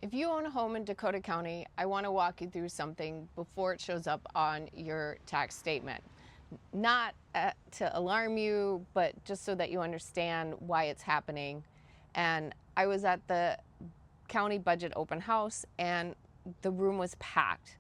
If you own a home in Dakota County, I want to walk you through something before it shows up on your tax statement. Not to alarm you, but just so that you understand why it's happening. And I was at the county budget open house and the room was packed.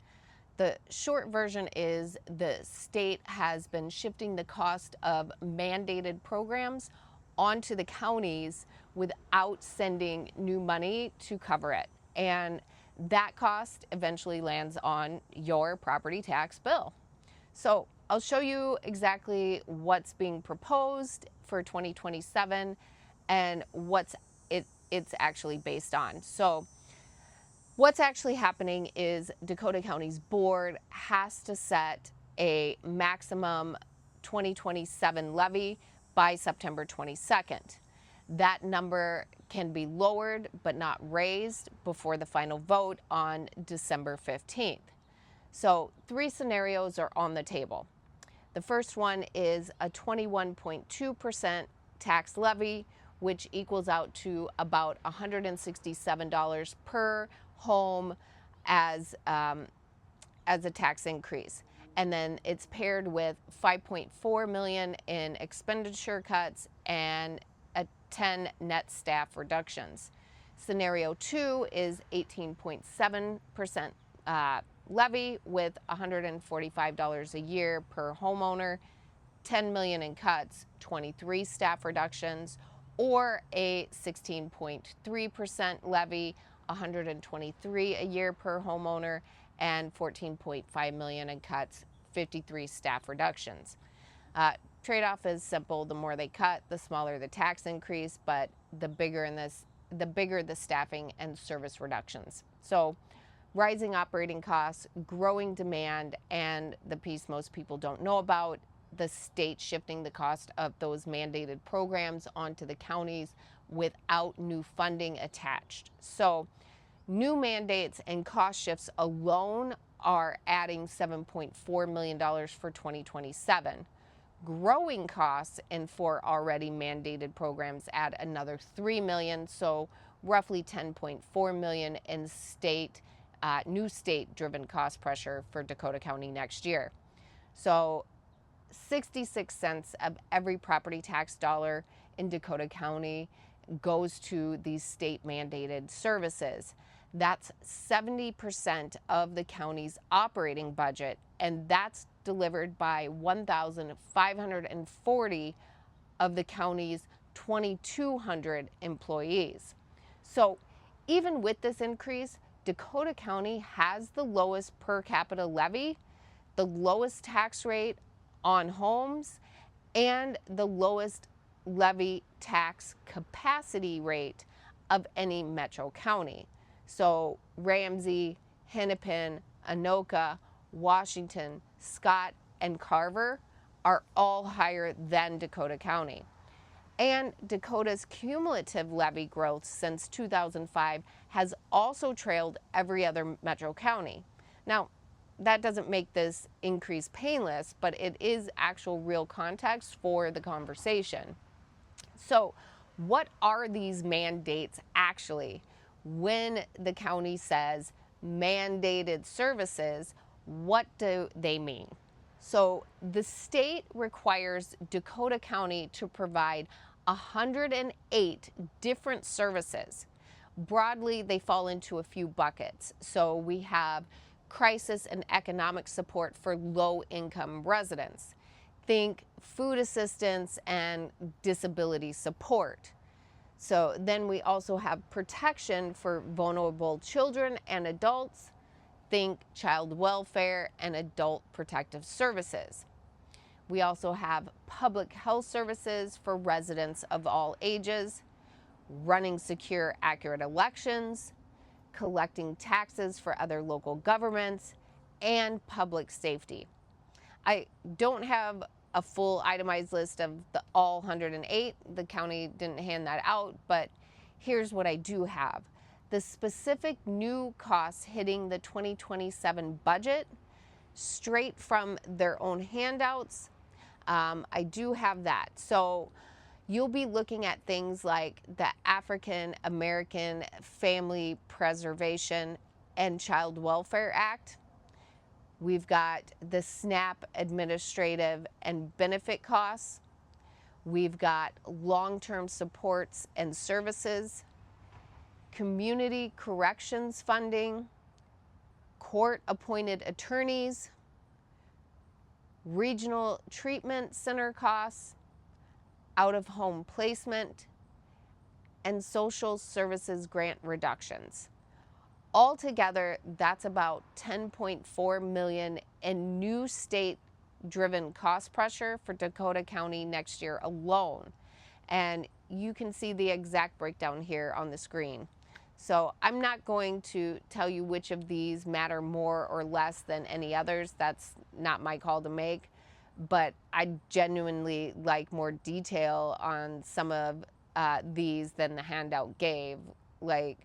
The short version is the state has been shifting the cost of mandated programs onto the counties without sending new money to cover it. And that cost eventually lands on your property tax bill. So I'll show you exactly what's being proposed for 2027 and what's it's actually based on. So what's actually happening is Dakota County's board has to set a maximum 2027 levy by September 22nd. That number can be lowered but not raised before the final vote on December 15th. So 3 scenarios are on the table. The first one is a 21.2% tax levy, which equals out to about $167 per home as a tax increase. And then it's paired with $5.4 million in expenditure cuts and 10 net staff reductions. Scenario 2 is 18.7% levy with $145 a year per homeowner, $10 million in cuts, 23 staff reductions, or a 16.3% levy, $123 a year per homeowner, and $14.5 million in cuts, 53 staff reductions. Trade-off is simple. The more they cut, the smaller the tax increase, but the bigger the staffing and service reductions. So rising operating costs, growing demand, and the piece most people don't know about, the state shifting the cost of those mandated programs onto the counties without new funding attached. So new mandates and cost shifts alone are adding $7.4 million for 2027. Growing costs and for already mandated programs add another $3 million, so roughly $10.4 million in new state-driven cost pressure for Dakota County next year. So 66 cents of every property tax dollar in Dakota County goes to these state-mandated services. That's 70% of the county's operating budget, and that's delivered by 1,540 of the county's 2,200 employees. So even with this increase, Dakota County has the lowest per capita levy, the lowest tax rate on homes, and the lowest levy tax capacity rate of any metro county. So Ramsey, Hennepin, Anoka, Washington, Scott, and Carver are all higher than Dakota County. And Dakota's cumulative levy growth since 2005 has also trailed every other metro county. Now, that doesn't make this increase painless, but it is actual real context for the conversation. So what are these mandates actually? When the county says mandated services, what do they mean? So the state requires Dakota County to provide 108 different services. Broadly, they fall into a few buckets. So we have crisis and economic support for low-income residents. Think food assistance and disability support. So then we also have protection for vulnerable children and adults. Think child welfare and adult protective services. We also have public health services for residents of all ages, running secure, accurate elections, collecting taxes for other local governments, and public safety. I don't have a full itemized list of all 108. The county didn't hand that out, but here's what I do have. The specific new costs hitting the 2027 budget straight from their own handouts. I do have that. So you'll be looking at things like the African American Family Preservation and Child Welfare Act. We've got the SNAP administrative and benefit costs. We've got long-term supports and services, community corrections funding, court-appointed attorneys, regional treatment center costs, out-of-home placement, and social services grant reductions. Altogether, that's about $10.4 million in new state-driven cost pressure for Dakota County next year alone. And you can see the exact breakdown here on the screen. So I'm not going to tell you which of these matter more or less than any others. That's not my call to make. But I genuinely like more detail on some of these than the handout gave. Like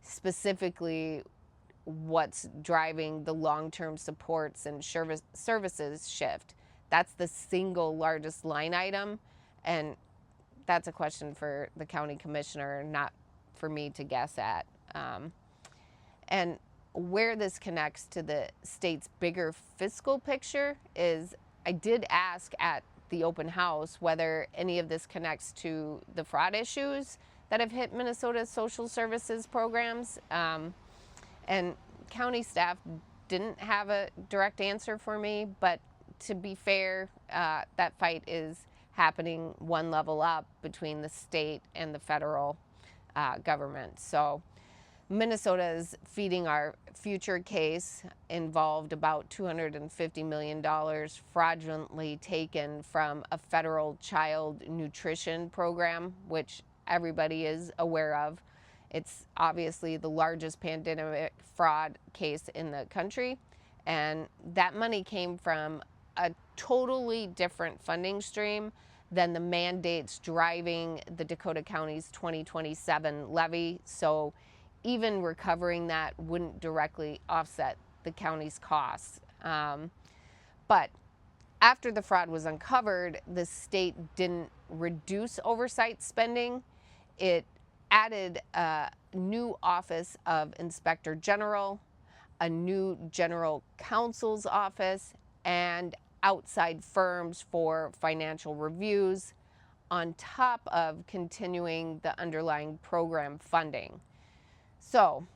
specifically what's driving the long-term supports and services shift. That's the single largest line item. And that's a question for the county commissioner, not for me to guess at. And where this connects to the state's bigger fiscal picture is, I did ask at the open house whether any of this connects to the fraud issues that have hit Minnesota's social services programs. And county staff didn't have a direct answer for me, but to be fair, that fight is happening one level up between the state and the federal government. So Minnesota's Feeding Our Future case involved about $250 million fraudulently taken from a federal child nutrition program, which everybody is aware of. It's obviously the largest pandemic fraud case in the country, and that money came from a totally different funding stream than the mandates driving the Dakota County's 2027 levy. So even recovering that wouldn't directly offset the county's costs. But after the fraud was uncovered, the state didn't reduce oversight spending. It added a new office of inspector general, a new general counsel's office, and outside firms for financial reviews, on top of continuing the underlying program funding. So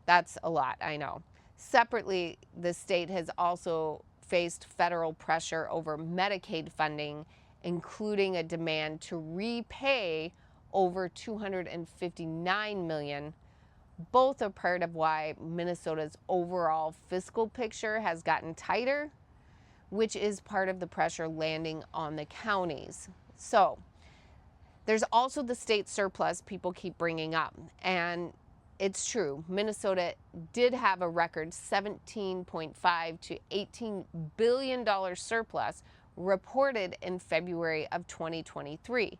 that's a lot, I know. Separately, the state has also faced federal pressure over Medicaid funding, including a demand to repay over $259 million. Both are part of why Minnesota's overall fiscal picture has gotten tighter, which is part of the pressure landing on the counties. So there's also the state surplus people keep bringing up. And it's true, Minnesota did have a record $17.5 to $18 billion surplus reported in February of 2023.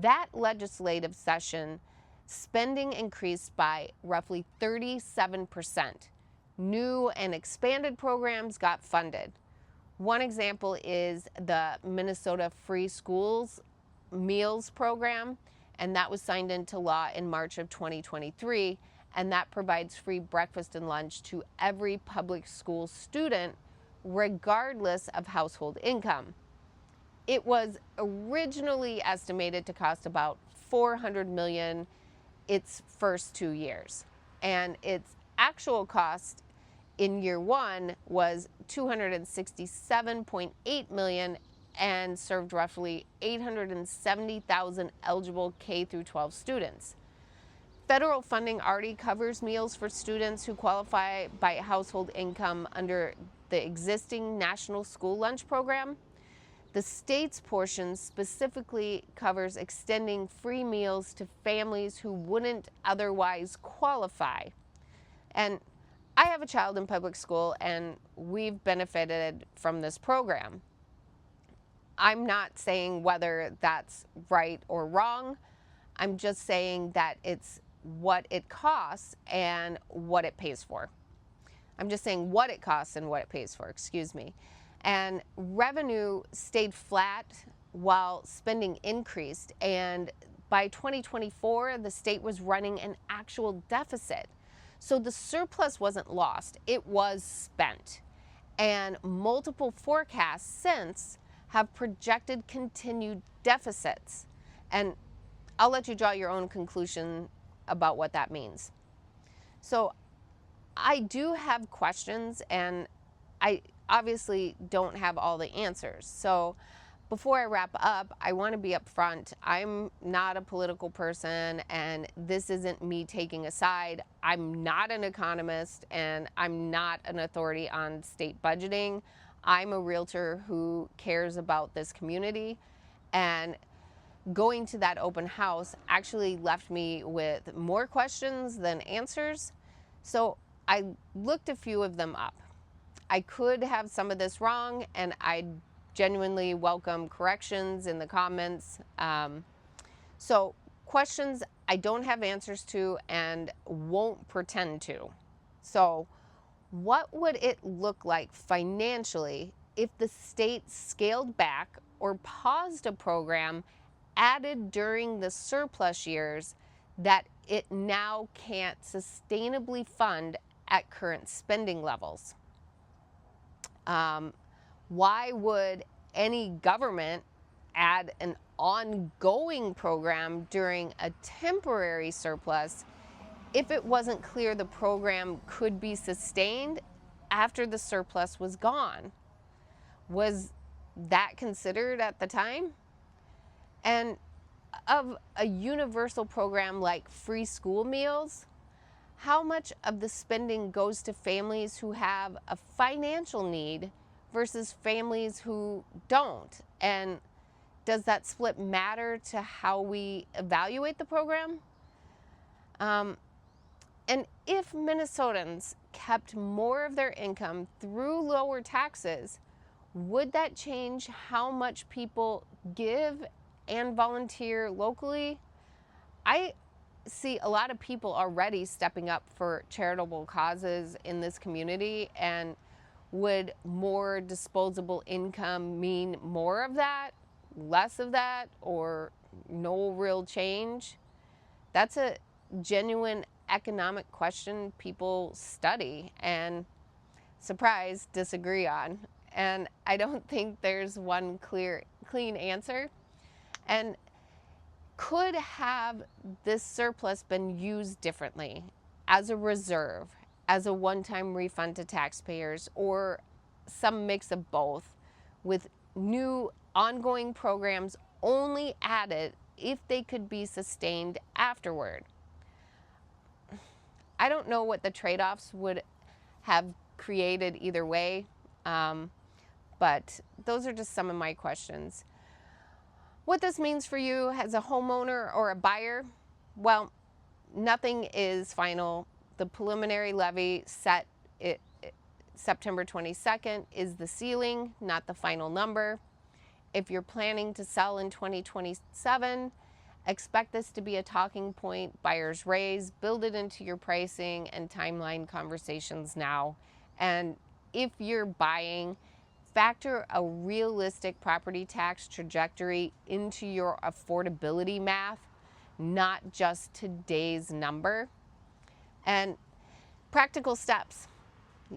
That legislative session, spending increased by roughly 37%. New and expanded programs got funded. One example is the Minnesota Free Schools Meals Program, and that was signed into law in March of 2023, and that provides free breakfast and lunch to every public school student, regardless of household income. It was originally estimated to cost about $400 million its first 2 years, and its actual cost in year one was $267.8 million and served roughly 870,000 eligible K through 12 students. Federal funding already covers meals for students who qualify by household income under the existing National School Lunch Program. The state's portion specifically covers extending free meals to families who wouldn't otherwise qualify. And I have a child in public school, and we've benefited from this program. I'm not saying whether that's right or wrong. I'm just saying that it's what it costs and what it pays for. I'm just saying what it costs and what it pays for, excuse me. And revenue stayed flat while spending increased. And by 2024, the state was running an actual deficit. So the surplus wasn't lost, it was spent. And multiple forecasts since have projected continued deficits. And I'll let you draw your own conclusion about what that means. So I do have questions, and I obviously don't have all the answers. So before I wrap up, I want to be upfront. I'm not a political person, and this isn't me taking a side. I'm not an economist, and I'm not an authority on state budgeting. I'm a realtor who cares about this community, and going to that open house actually left me with more questions than answers. So I looked a few of them up. I could have some of this wrong, and I genuinely welcome corrections in the comments. So questions I don't have answers to and won't pretend to. So what would it look like financially if the state scaled back or paused a program added during the surplus years that it now can't sustainably fund at current spending levels? Why would any government add an ongoing program during a temporary surplus if it wasn't clear the program could be sustained after the surplus was gone? Was that considered at the time? And of a universal program like free school meals, how much of the spending goes to families who have a financial need versus families who don't? And does that split matter to how we evaluate the program? And if Minnesotans kept more of their income through lower taxes, would that change how much people give and volunteer locally? I see a lot of people already stepping up for charitable causes in this community, and would more disposable income mean more of that, less of that, or no real change? That's a genuine economic question people study and, surprise, disagree on. And I don't think there's one clean answer. And could have this surplus been used differently, as a reserve, as a one-time refund to taxpayers, or some mix of both, with new ongoing programs only added if they could be sustained afterward? I don't know what the trade-offs would have created either way, but those are just some of my questions. What this means for you as a homeowner or a buyer, well, nothing is final. The preliminary levy set September 22nd is the ceiling, not the final number. If you're planning to sell in 2027, expect this to be a talking point buyers raise. Build it into your pricing and timeline conversations now. And if you're buying, factor a realistic property tax trajectory into your affordability math, not just today's number. And practical steps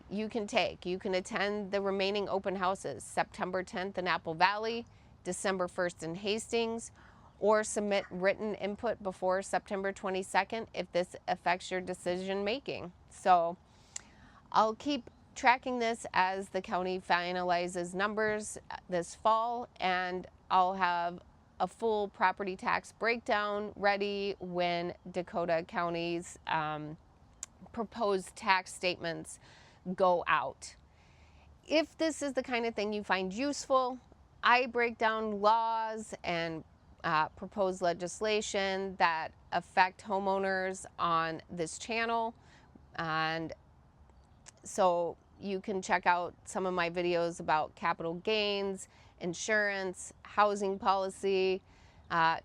you can take. You can attend the remaining open houses, September 10th in Apple Valley, December 1st in Hastings, or submit written input before September 22nd if this affects your decision making. So I'll keep tracking this as the county finalizes numbers this fall, and I'll have a full property tax breakdown ready when Dakota County's proposed tax statements go out. If this is the kind of thing you find useful, I break down laws and proposed legislation that affect homeowners on this channel, and so you can check out some of my videos about capital gains, insurance, housing policy.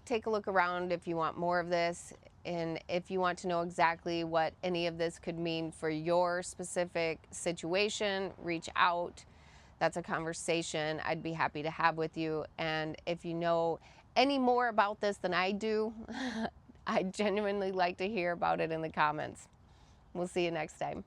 Take a look around if you want more of this, and if you want to know exactly what any of this could mean for your specific situation, reach out. that's a conversation I'd be happy to have with you. And if you know any more about this than I do, I genuinely like to hear about it in the comments. We'll see you next time.